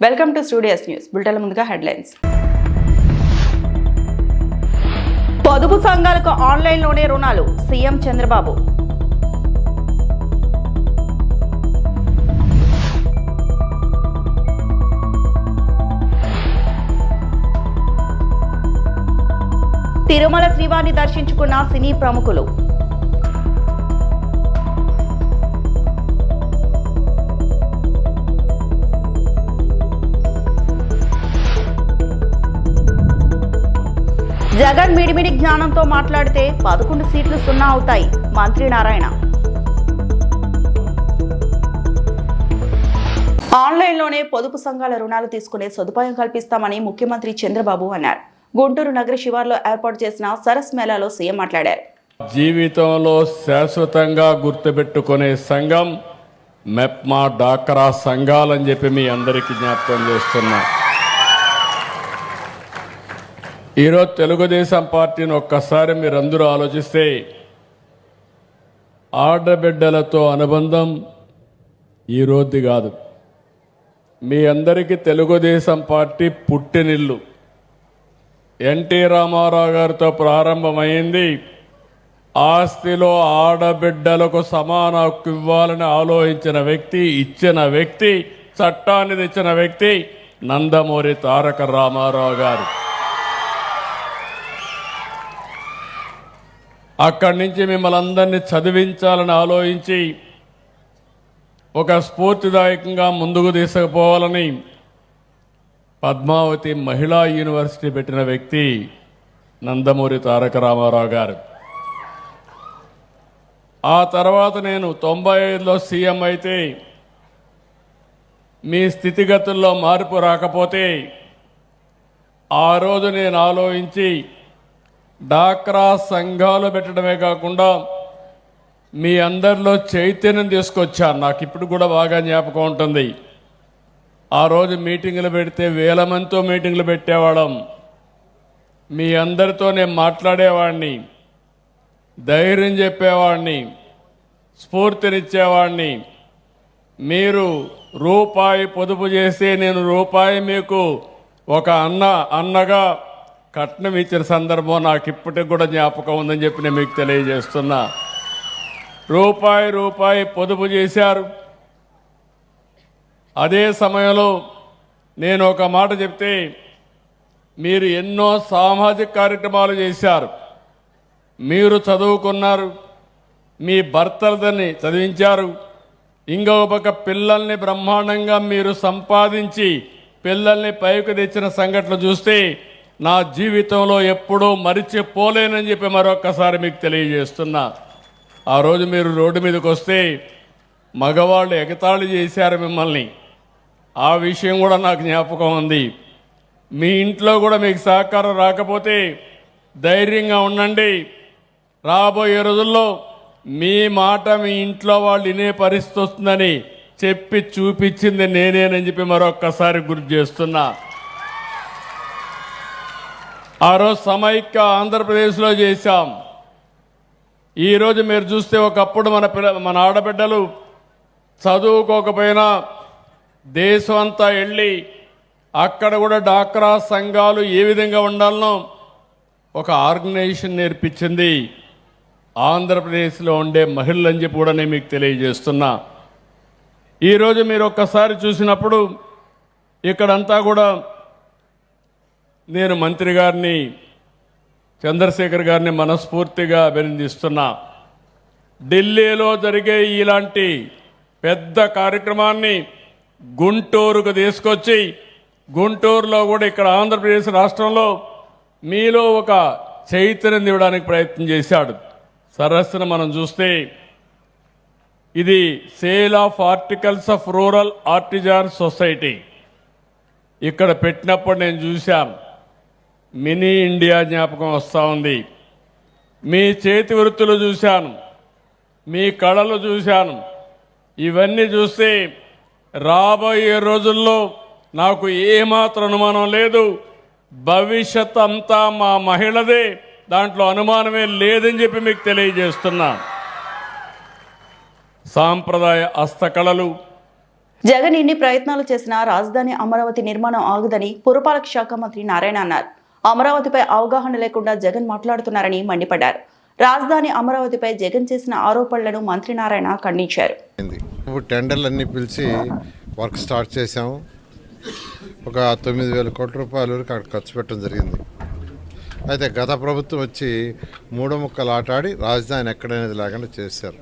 Welcome to studios news. Bulletin ముందుగా headlines. పొదుపు సంఘాలకు ఆన్లైన్లోనే రుణాలు, సీఎం చంద్రబాబు. తిరుమల శ్రీవారిని దర్శించుకున్న సినీ ప్రముఖులు. జగన్ మిడిమిడి జ్ఞానంతో మాట్లాడితే 11 సీట్లు 0 అవుతాయి, మంత్రి నారాయణ. ఆన్లైన్లోనే పొదుపు సంఘాల రుణాలు తీసుకునే సదుపాయం కల్పిస్తామని ముఖ్యమంత్రి చంద్రబాబు అన్నారు. గుంటూరు నగర శివార్లో ఏర్పాటు చేసిన సరస్ మేళాలో సీఎం మాట్లాడారు. జీవితంలో శాశ్వతంగా గుర్తుపెట్టుకునే సంఘం మెప్మా డాక్రా సంఘాలని చెప్పి మీ అందరికీ జ్ఞాపకం చేస్తున్నా. ఈరోజు తెలుగుదేశం పార్టీని ఒక్కసారి మీరందరూ ఆలోచిస్తే ఆడబిడ్డలతో అనుబంధం ఈరోజుది కాదు. మీ అందరికీ తెలుగుదేశం పార్టీ పుట్టినిల్లు. ఎన్టీ రామారావు గారితో ప్రారంభమైంది. ఆస్తిలో ఆడబిడ్డలకు సమాన హక్కు ఇవ్వాలని ఆలోచించిన వ్యక్తి, ఇచ్చిన వ్యక్తి, చట్టాన్ని తెచ్చిన వ్యక్తి నందమూరి తారక రామారావు గారు. అక్కడి నుంచి మిమ్మల్ని అందరినీ చదివించాలని ఆలోచించి ఒక స్ఫూర్తిదాయకంగా ముందుకు తీసుకుపోవాలని పద్మావతి మహిళా యూనివర్సిటీ పెట్టిన వ్యక్తి నందమూరి తారక రామారావు గారు. ఆ తర్వాత నేను 95లో సీఎం అయితే మీ స్థితిగతుల్లో మార్పు రాకపోతే ఆ రోజు నేను ఆలోచించి డాక్రా సంఘాలు పెట్టడమే కాకుండా మీ అందరిలో చైతన్యం తీసుకొచ్చాను. నాకు ఇప్పుడు కూడా బాగా జ్ఞాపకం ఉంటుంది. ఆ రోజు మీటింగులు పెడితే 1000 మందితో మీటింగులు పెట్టేవాళ్ళం. మీ అందరితో నేను మాట్లాడేవాడిని, ధైర్యం చెప్పేవాడిని, స్ఫూర్తినిచ్చేవాడిని. మీరు రూపాయి పొదుపు చేస్తే నేను రూపాయి మీకు ఒక అన్నగా కట్నం ఇచ్చిన సందర్భం నాకు ఇప్పటికి కూడా జ్ఞాపకం ఉందని చెప్పి నేను మీకు తెలియజేస్తున్నా. రూపాయి పొదుపు చేశారు. అదే సమయంలో నేను ఒక మాట చెప్తే మీరు ఎన్నో సామాజిక కార్యక్రమాలు చేశారు. మీరు చదువుకున్నారు, మీ భర్తలని చదివించారు, ఇంకొక పక్క పిల్లల్ని బ్రహ్మాండంగా మీరు సంపాదించి పిల్లల్ని పైకి తెచ్చిన సంఘటనలు చూస్తే నా జీవితంలో ఎప్పుడూ మరిచిపోలేనని చెప్పి మరొక్కసారి మీకు తెలియజేస్తున్నా. ఆ రోజు మీరు రోడ్డు మీదకి వస్తే మగవాళ్ళు ఎగతాళి చేశారు మిమ్మల్ని. ఆ విషయం కూడా నాకు జ్ఞాపకం ఉంది. మీ ఇంట్లో కూడా మీకు సహకారం రాకపోతే ధైర్యంగా ఉండండి. రాబోయే రోజుల్లో మీ మాట మీ ఇంట్లో వాళ్ళు వినే పరిస్థితి వస్తుందని చెప్పి చూపించింది నేనేనని చెప్పి మరొక్కసారి గుర్తు చేస్తున్నా. ఆ రోజు సమైక్య ఆంధ్రప్రదేశ్లో చేశాం. ఈరోజు మీరు చూస్తే ఒకప్పుడు మన ఆడబిడ్డలు చదువుకోకపోయినా దేశం అంతా వెళ్ళి అక్కడ కూడా డాక్రా సంఘాలు ఏ విధంగా ఉండాలనో ఒక ఆర్గనైజేషన్ నేర్పించింది ఆంధ్రప్రదేశ్లో ఉండే మహిళలు అని చెప్పి కూడా నేను మీకు తెలియజేస్తున్నా. ఈరోజు మీరు ఒక్కసారి చూసినప్పుడు ఇక్కడంతా కూడా నేను మంత్రి గారిని చంద్రశేఖర్ గారిని మనస్ఫూర్తిగా అభినందిస్తున్నా. ఢిల్లీలో జరిగే ఇలాంటి పెద్ద కార్యక్రమాన్ని గుంటూరుకు తీసుకొచ్చి గుంటూరులో కూడా ఇక్కడ ఆంధ్రప్రదేశ్ రాష్ట్రంలో మీలో ఒక చైతన్యం ఇవ్వడానికి ప్రయత్నం చేశాడు. సరస్సును మనం చూస్తే ఇది sale of articles of rural artisan society ఇక్కడ పెట్టినప్పుడు నేను చూశాను. మినీ ఇండియా జ్ఞాపకం వస్తూ ఉంది. మీ చేతి వృత్తులు చూశాను, మీ కళలు చూశాను. ఇవన్నీ చూస్తే రాబోయే రోజుల్లో నాకు ఏమాత్రం అనుమానం లేదు, భవిష్యత్ అంతా మా మహిళదే, దాంట్లో అనుమానమే లేదని చెప్పి మీకు తెలియజేస్తున్నా. సాంప్రదాయ హస్తకళలు, జగన్ ఎన్ని ప్రయత్నాలు చేసినా రాజధాని అమరావతి నిర్మాణం ఆగదని పురపాలక శాఖ మంత్రి నారాయణ అన్నారు. అమరావతిపై అవగాహన లేకుండా జగన్ మాట్లాడుతున్నారని మండిపడ్డారు. రాజధాని అమరావతిపై జగన్ చేసిన ఆరోపణలను మంత్రి నారాయణ ఖండించారు. ఇప్పుడు టెండర్లన్నీ పిలిచి వర్క్ స్టార్ట్ చేశాము. ఒక 9,000 కోట్ల రూపాయల వరకు అక్కడ ఖర్చు పెట్టడం జరిగింది. అయితే గత ప్రభుత్వం వచ్చి మూడో ముక్కలు ఆటాడి రాజధాని ఎక్కడనేది లేకుండా చేశారు.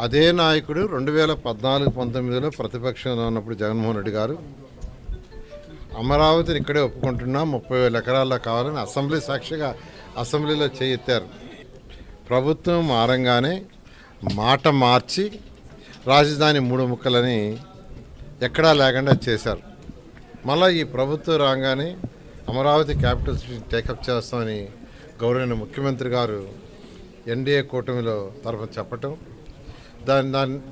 అదే నాయకుడు 2014-19లో ప్రతిపక్షంలో ఉన్నప్పుడు జగన్మోహన్ రెడ్డి గారు అమరావతిని ఇక్కడే ఒప్పుకుంటున్నా 30,000 ఎకరాల్లో కావాలని అసెంబ్లీ సాక్షిగా అసెంబ్లీలో చేయెత్తారు. ప్రభుత్వం మారంగానే మాట మార్చి రాజధాని మూడు ముక్కలని ఎక్కడా లేకుండా చేశారు. మళ్ళీ ఈ ప్రభుత్వం రాగానే అమరావతి క్యాపిటల్ సిటీ టేకప్ చేస్తామని గౌరవనీయ ముఖ్యమంత్రి గారు ఎన్డీఏ కూటమిలో తరఫున చెప్పటం,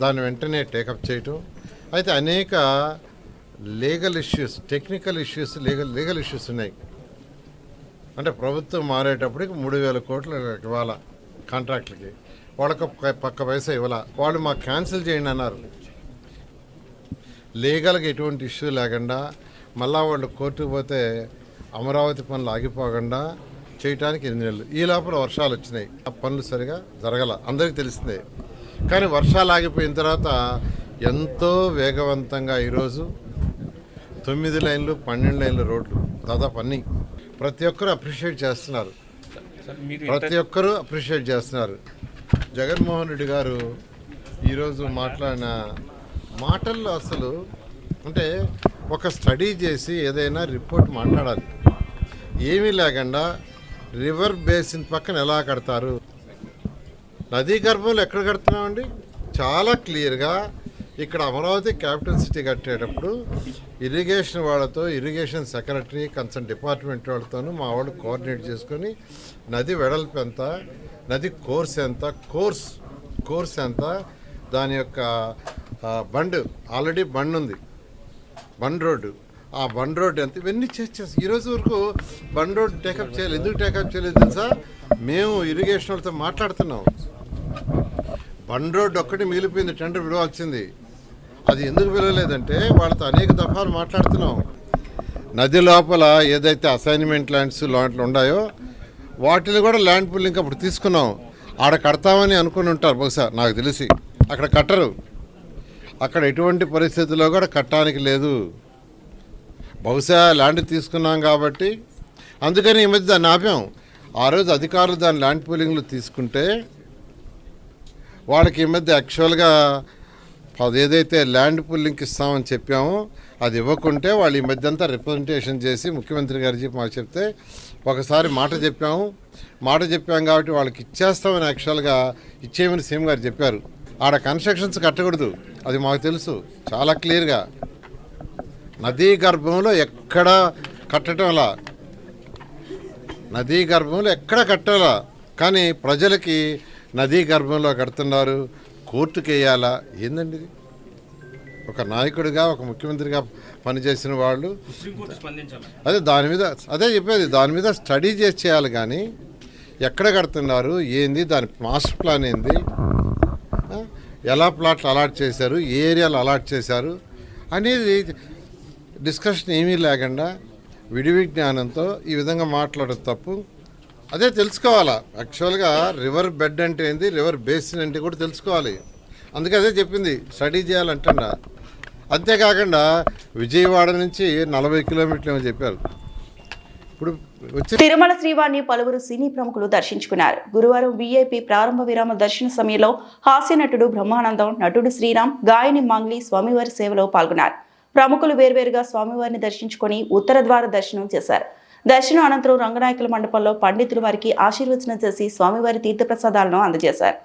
దాన్ని వెంటనే టేకప్ చేయటం. అయితే అనేక legal issues, technical issues, legal issues ఉన్నాయి. అంటే ప్రభుత్వం మారేటప్పటికి 3,000 కోట్లు ఇవ్వాలా కాంట్రాక్టులకి, వాళ్ళకు పక్క పైసా ఇవ్వాల. వాళ్ళు మాకు క్యాన్సిల్ చేయండి అన్నారు. లీగల్గా ఎటువంటి ఇష్యూ లేకుండా మళ్ళా వాళ్ళు కోర్టుకు పోతే అమరావతి పనులు ఆగిపోకుండా చేయడానికి 8 నెలలు. ఈ లోపల వర్షాలు వచ్చినాయి, ఆ పనులు సరిగా జరగల, అందరికీ తెలిసిందే. కానీ వర్షాలు ఆగిపోయిన తర్వాత ఎంతో వేగవంతంగా ఈరోజు 9 లైన్లు 12 లైన్ల రోడ్లు దాదాపు అన్నీ ప్రతి ఒక్కరూ అప్రిషియేట్ చేస్తున్నారు. జగన్మోహన్ రెడ్డి గారు ఈరోజు మాట్లాడిన మాటల్లో అసలు అంటే ఒక స్టడీ చేసి ఏదైనా రిపోర్ట్ మాట్లాడాలి. ఏమీ లేకుండా రివర్ బేసిన్ పక్కన ఎలా కడతారు, నదీ గర్భంలో ఎక్కడ కడుతున్నామండి? చాలా క్లియర్గా ఇక్కడ అమరావతి క్యాపిటల్ సిటీ కట్టేటప్పుడు ఇరిగేషన్ వాళ్ళతో, ఇరిగేషన్ సెక్రటరీ, కన్సర్న్ డిపార్ట్మెంట్ వాళ్ళతోనూ మా వాళ్ళు కోఆర్డినేట్ చేసుకొని నది వెడల్పు ఎంత, నది కోర్స్ ఎంత, కోర్స్ ఎంత, దాని యొక్క బండ్ ఆల్రెడీ బండ్ ఉంది, బండ్ రోడ్డు, ఆ బండ్ రోడ్డు ఎంత, ఇవన్నీ చేసి ఈరోజు వరకు బండ్ రోడ్ టేకప్ చేయాలి. ఎందుకు టేకప్ చేయలేదు తెలుసా? మేము ఇరిగేషన్ వాళ్ళతో మాట్లాడుతున్నాం. బండ్ రోడ్డు ఒక్కటి మిగిలిపోయింది, టెండర్ విడవాల్సింది. అది ఎందుకు పిలవలేదంటే వాళ్ళతో అనేక దఫాలు మాట్లాడుతున్నాం. నది లోపల ఏదైతే అసైన్మెంట్ ల్యాండ్స్ లాంటివి ఉన్నాయో వాటిని కూడా ల్యాండ్ పూలింగ్ అప్పుడు తీసుకున్నాం. ఆడ కడతామని అనుకుని ఉంటారు బహుశా, నాకు తెలిసి. అక్కడ కట్టరు. అక్కడ ఎటువంటి పరిస్థితుల్లో కూడా కట్టడానికి లేదు. బహుశా ల్యాండ్ తీసుకున్నాం కాబట్టి అందుకని ఈ మధ్య దాన్ని ఆపాం. ఆ రోజు అధికారులు దాని ల్యాండ్ పూలింగ్లు తీసుకుంటే వాళ్ళకి ఈ మధ్య యాక్చువల్గా ఏదైతే ల్యాండ్ పూలింగ్కి ఇస్తామని చెప్పామో అది ఇవ్వకుంటే వాళ్ళు ఈ మధ్య అంతా రిప్రజెంటేషన్ చేసి ముఖ్యమంత్రి గారు మాకు చెప్తే ఒకసారి మాట చెప్పాం కాబట్టి వాళ్ళకి ఇచ్చేస్తామని యాక్చువల్గా ఇచ్చేయమని సీఎం గారు చెప్పారు. ఆడ కన్స్ట్రక్షన్స్ కట్టకూడదు, అది మాకు తెలుసు చాలా క్లియర్గా. నదీ గర్భంలో ఎక్కడ కట్టడంలా, నదీ గర్భంలో ఎక్కడ కట్టాలా, కానీ ప్రజలకి నదీ గర్భంలో కడుతున్నారు. కోర్టుకు వేయాలా? ఏందండి ఇది? ఒక నాయకుడిగా, ఒక ముఖ్యమంత్రిగా పనిచేసిన వాళ్ళు అదే చెప్పేది, దాని మీద స్టడీ చేసి చేయాలి. కానీ ఎక్కడ కడుతున్నారు, ఏంది, దాని మాస్టర్ ప్లాన్ ఏంది, ఎలా ప్లాట్లు అలాట్ చేశారు, ఏ ఏరియాలు అలాట్ చేశారు అనేది డిస్కషన్ ఏమీ లేకుండా విడివి జ్ఞానంతో ఈ విధంగా మాట్లాడడం తప్పు. అదే తెలుసుకోవాలా. యాక్చువల్గా రివర్ బెడ్ అంటే ఏంది, రివర్ బేసిన్ అంటే కూడా తెలుసుకోవాలి. అందుకే అదే చెప్పింది, స్టడీ చేయాలంటా. అంతేకాకుండా విజయవాడ నుంచి 40 కిలోమీటర్లు ఏమో చెప్పారు. ఇప్పుడు తిరుమల శ్రీవారిని పలువురు సినీ ప్రముఖులు దర్శించుకున్నారు. గురువారం వీఐపీ ప్రారంభ విరామ దర్శన సమయంలో హాస్య నటుడు బ్రహ్మానందం, నటుడు శ్రీరామ్, గాయని మంగ్లీ స్వామివారి సేవలో పాల్గొన్నారు. ప్రముఖులు వేర్వేరుగా స్వామివారిని దర్శించుకొని ఉత్తర ద్వార దర్శనం చేశారు. దర్శనం అనంతరం రంగనాయకుల మండపంలో పండితులు వారికి ఆశీర్వచనం చేసి స్వామివారి తీర్థప్రసాదాలను అందజేశారు.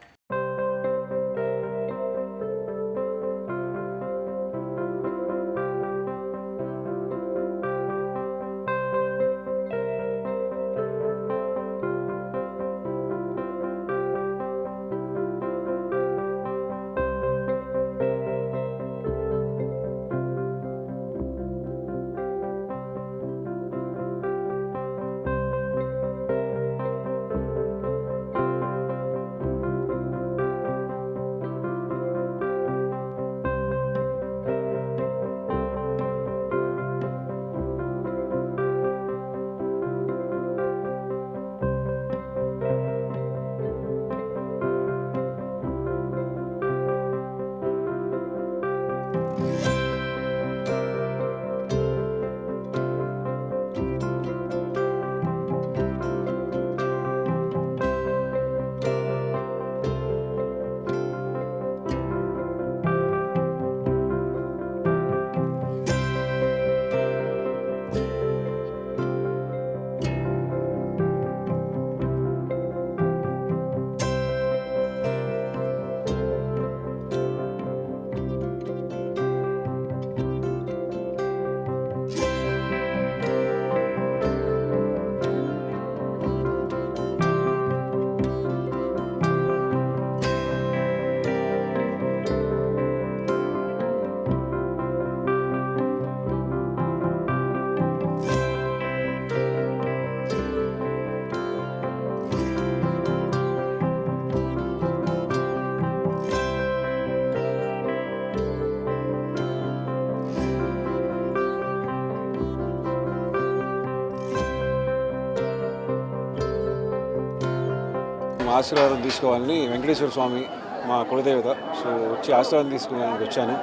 ఆశీర్వాదం తీసుకోవాలని వెంకటేశ్వర స్వామి మా కులదేవత. సో వచ్చి ఆశీర్వాదం తీసుకోవడానికి వచ్చాను.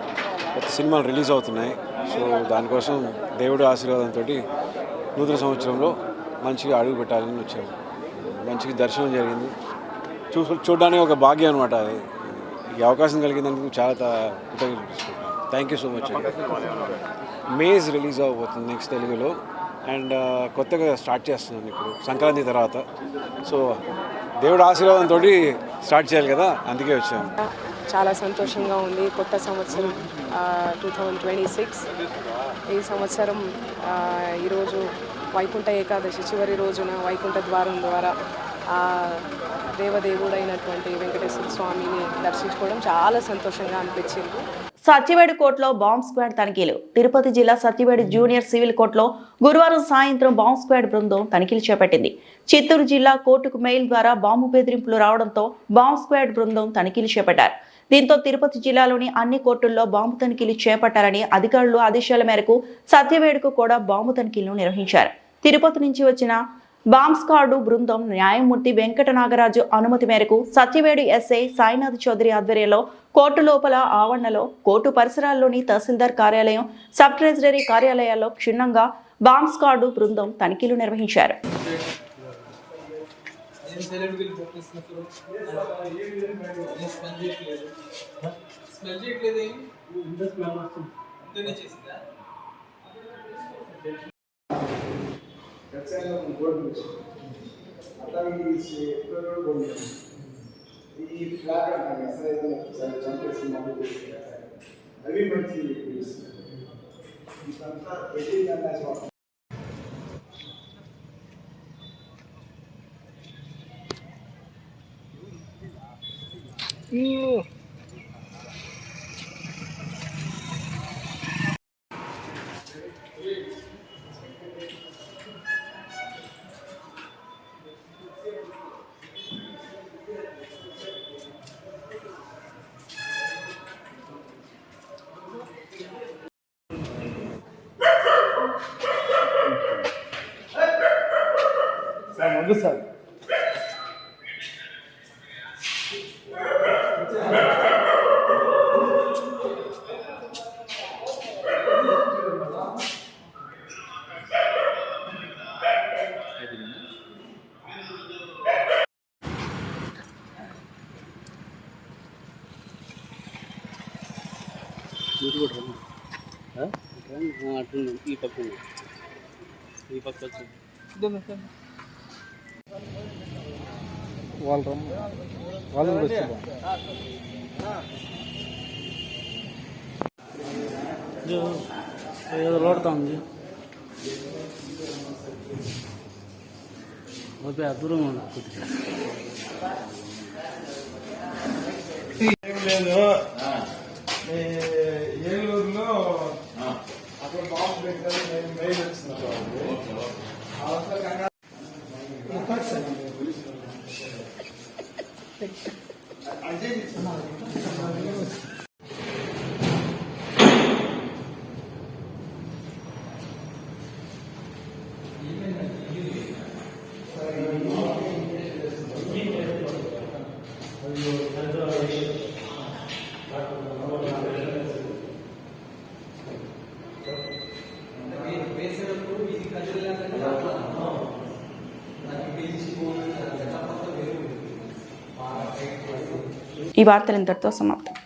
కొత్త సినిమాలు రిలీజ్ అవుతున్నాయి. సో దానికోసం దేవుడి ఆశీర్వాదంతో నూతన సంవత్సరంలో మంచిగా అడుగు పెట్టాలని వచ్చాము. మంచిగా దర్శనం జరిగింది. చూడడానికి ఒక భాగ్యం అనమాట. ఈ అవకాశం కలిగినందుకు చాలా thank you so much. Maze release అవబోతుంది నెక్స్ట్ తెలుగులో. అండ్ కొత్తగా స్టార్ట్ చేస్తున్నాను ఇప్పుడు సంక్రాంతి తర్వాత. సో దేవుడు ఆశీర్వాదంతో స్టార్ట్ చేయాలి కదా, అందుకే వచ్చాను. చాలా సంతోషంగా ఉంది. కొత్త సంవత్సరం 2026. ఈ సంవత్సరం ఈరోజు వైకుంఠ ఏకాదశి చివరి రోజున వైకుంఠ ద్వారం ద్వారా దేవదేవుడైనటువంటి వెంకటేశ్వర స్వామిని దర్శించుకోవడం చాలా సంతోషంగా అనిపించింది. సత్యవేడు కోర్టులో బాంబ్ స్క్వాడ్ తనిఖీలు. తిరుపతి జిల్లా సత్యవేడు జూనియర్ సివిల్ కోర్టులో గురువారం సాయంత్రం బాంబ్ స్క్వాడ్ బృందం తనిఖీలు చేపట్టింది. చిత్తూరు జిల్లా కోర్టుకు మెయిల్ ద్వారా బాంబు బెదిరింపులు రావడంతో బాంబ్ స్క్వాడ్ బృందం తనిఖీలు చేపట్టారు. దీంతో తిరుపతి జిల్లాలోని అన్ని కోర్టుల్లో బాంబు తనిఖీలు చేపట్టారని అధికారులు ఆదేశాల మేరకు సత్యవేడుకు కూడా బాంబు తనిఖీలను నిర్వహించారు. తిరుపతి నుంచి వచ్చిన బాంబ్ స్క్వాడ్ బృందం న్యాయమూర్తి వెంకట నాగరాజు అనుమతి మేరకు సత్యవేడు ఎస్ఐ సాయినాథ్ చౌదరి ఆధ్వర్యంలో కోర్టు లోపల ఆవరణలో, కోర్టు పరిసరాల్లోని తహసీల్దార్ కార్యాలయం, సబ్ ట్రెజరీ కార్యాలయాల్లో క్షుణ్ణంగా బాంబ్ స్క్వాడ్ బృందం తనిఖీలు నిర్వహించారు. ఈ పక్క వాళ్ళు ఏదో లోడుతా ఉంది. దూరం లేదు. ఏలూరులో అక్కడ బాంబు పెట్టారు, నేను మెయిల్ వచ్చిన ఈ వార్తలు ఇంతటితో సమాప్తం.